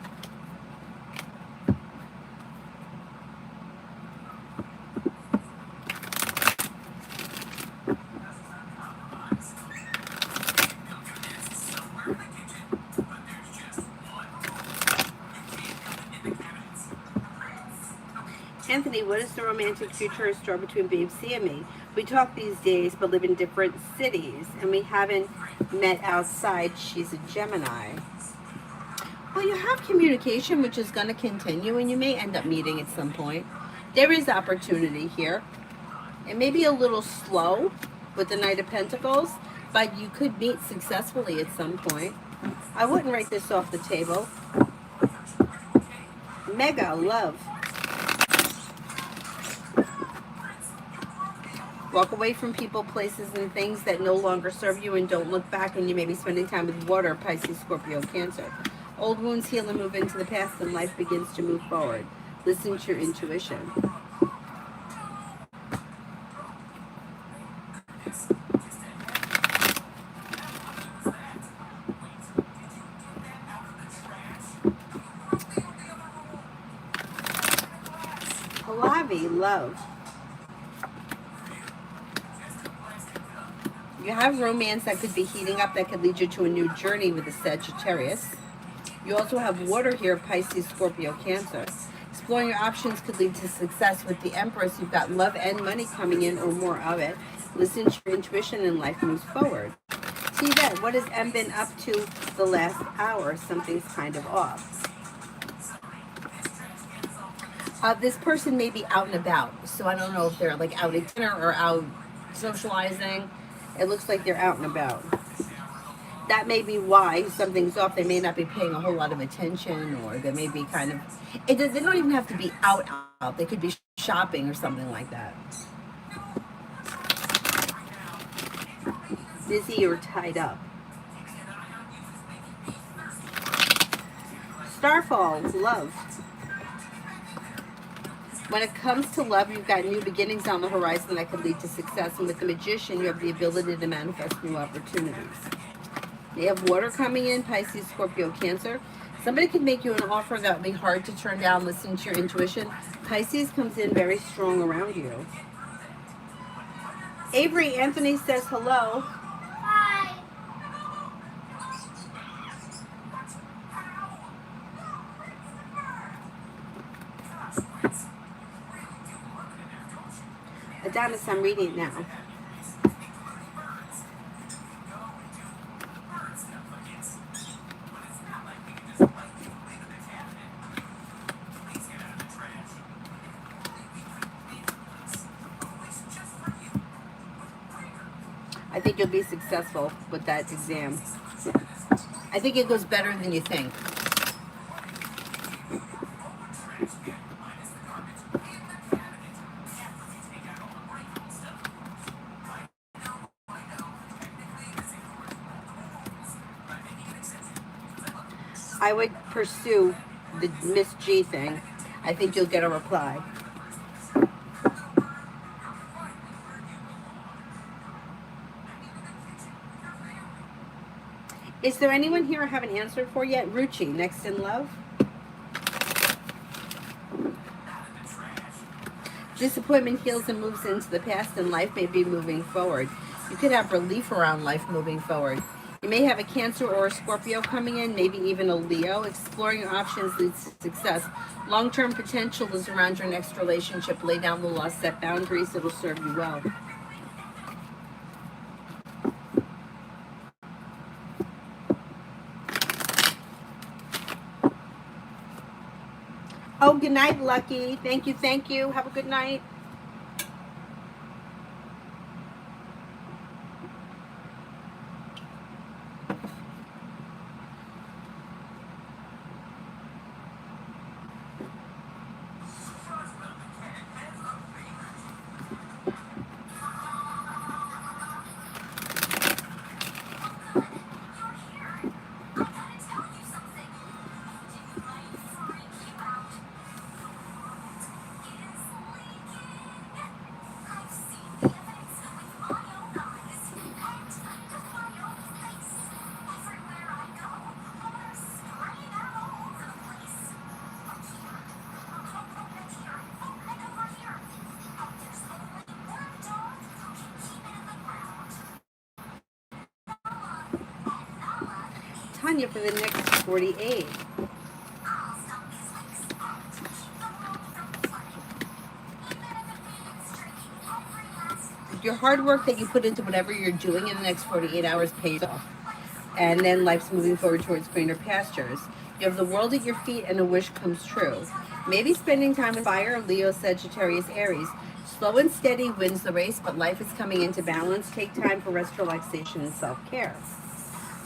Anthony, what is the romantic future in store between Babe C and me? We talk these days, but live in different cities, and we haven't met outside. She's a Gemini. Well, you have communication, which is going to continue, and you may end up meeting at some point. There is opportunity here. It may be a little slow with the Knight of Pentacles, but you could meet successfully at some point. I wouldn't write this off the table. Mega love. Walk away from people, places, and things that no longer serve you and don't look back, and you may be spending time with water, Pisces, Scorpio, Cancer. Old wounds heal and move into the past, and life begins to move forward. Listen to your intuition. Pallavi, love. You have romance that could be heating up, that could lead you to a new journey with the Sagittarius. You also have water here, Pisces, Scorpio, Cancer. Exploring your options could lead to success with the Empress. You've got love and money coming in, or more of it. Listen to your intuition and life moves forward. See that? What has M been up to the last hour? Something's kind of off. This person may be out and about. So I don't know if they're like out at dinner or out socializing. It looks like they're out and about. That may be why something's off. They may not be paying a whole lot of attention, or they may be kind of, they don't even have to be out. They could be shopping or something like that. Busy or tied up. Starfall, love. When it comes to love, you've got new beginnings on the horizon that could lead to success. And with the Magician, you have the ability to manifest new opportunities. They have water coming in, Pisces, Scorpio, Cancer. Somebody could make you an offer that would be hard to turn down. Listen to your intuition. Pisces comes in very strong around you. Avery, Anthony says hello. Bye. Adonis, I'm reading it now. I think you'll be successful with that exam. I think it goes better than you think. I would pursue the Miss G thing. I think you'll get a reply. Is there anyone here I haven't answered for yet? Ruchi, next in love. Disappointment heals and moves into the past, and life may be moving forward. You could have relief around life moving forward. You may have a Cancer or a Scorpio coming in, maybe even a Leo. Exploring your options leads to success. Long-term potential is around your next relationship. Lay down the law, set boundaries. It'll serve you well. Oh, good night, Lucky. Thank you, thank you. Have a good night. Tanya for the next 48. Your hard work that you put into whatever you're doing in the next 48 hours pays off. And then life's moving forward towards greener pastures. You have the world at your feet and a wish comes true. Maybe spending time with fire, Leo, Sagittarius, Aries. Slow and steady wins the race, but life is coming into balance. Take time for rest, relaxation, and self-care.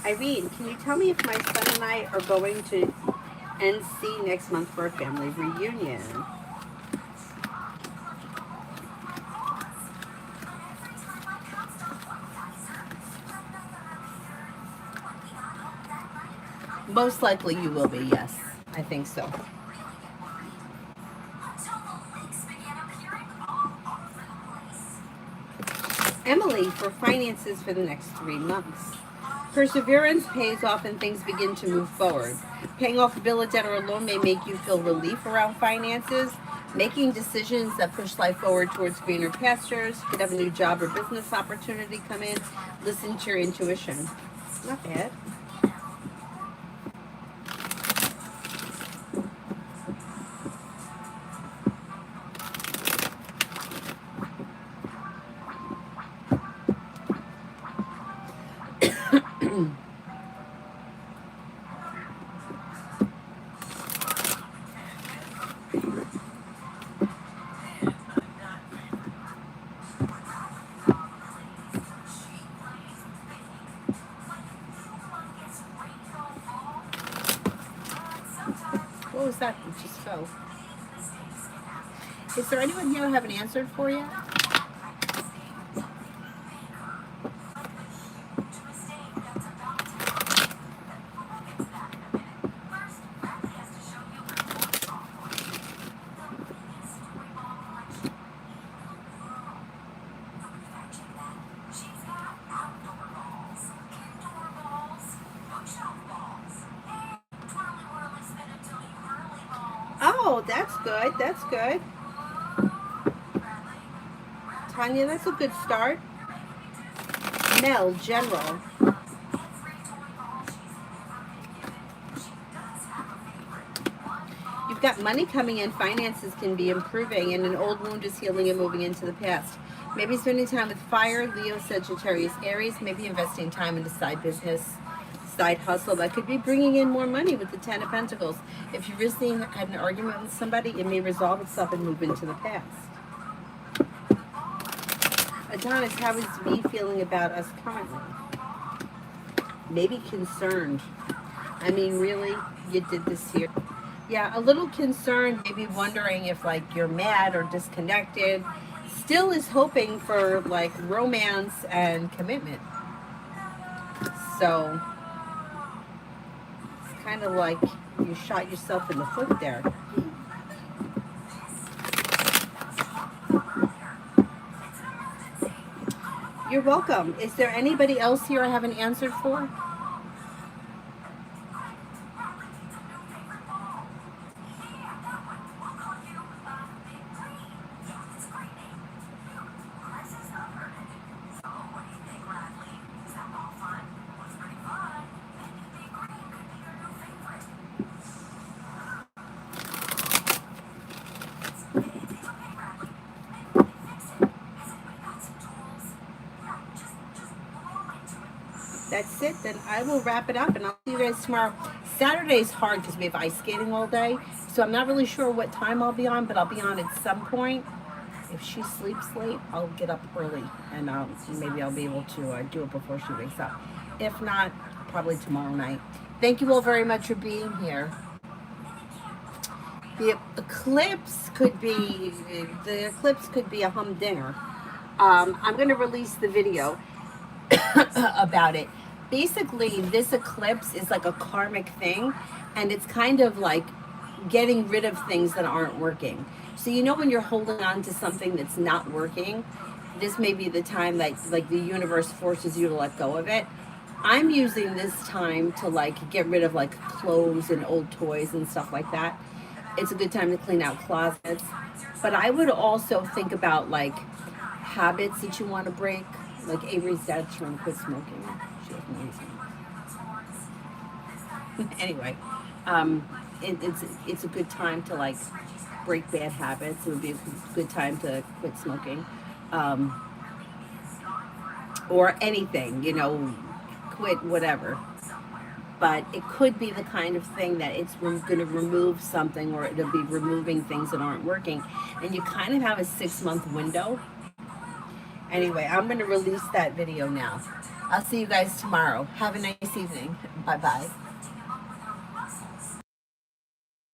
Irene, can you tell me if my son and I are going to NC next month for a family reunion? Most likely you will be, yes. I think so. Emily for finances for the next 3 months. Perseverance pays off and things begin to move forward. Paying off a bill, a debt, or a loan may make you feel relief around finances. Making decisions that push life forward towards greener pastures. You could have a new job or business opportunity come in. Listen to your intuition. Not bad. What was that? It just fell. Is there anyone here I haven't answered for yet? Oh, that's good. That's good. Tanya, that's a good start. Mel, general. You've got money coming in, finances can be improving, and an old wound is healing and moving into the past. Maybe spending time with fire, Leo, Sagittarius, Aries, maybe investing time into side business, side hustle that could be bringing in more money with the Ten of Pentacles. If you recently had an argument with somebody, it may resolve itself and move into the past. Adonis, how is V feeling about us currently? Maybe concerned. I mean, really? You did this here? Yeah, a little concerned, maybe wondering if like you're mad or disconnected. Still is hoping for like romance and commitment. So kind of like you shot yourself in the foot there. You're welcome. Is there anybody else here I haven't answered for? That's it. Then I will wrap it up and I'll see you guys tomorrow. Saturday's hard because we have ice skating all day. So I'm not really sure what time I'll be on, but I'll be on at some point. If she sleeps late, I'll get up early and maybe I'll be able to do it before she wakes up. If not, probably tomorrow night. Thank you all very much for being here. The eclipse could be a humdinger. I'm going to release the video about it. Basically, this eclipse is like a karmic thing, and it's kind of like getting rid of things that aren't working. So you know when you're holding on to something that's not working, this may be the time that like the universe forces you to let go of it. I'm using this time to like get rid of like clothes and old toys and stuff like that. It's a good time to clean out closets. But I would also think about like habits that you want to break. Like Avery's dad's trying to quit smoking. She doesn't use them. Anyway, it's a good time to like break bad habits. It would be a good time to quit smoking, or anything, you know, quit whatever. But it could be the kind of thing that it's going to remove something, or it'll be removing things that aren't working, and you kind of have a 6-month window. Anyway, I'm going to release that video now. I'll see you guys tomorrow. Have a nice evening. Bye-bye.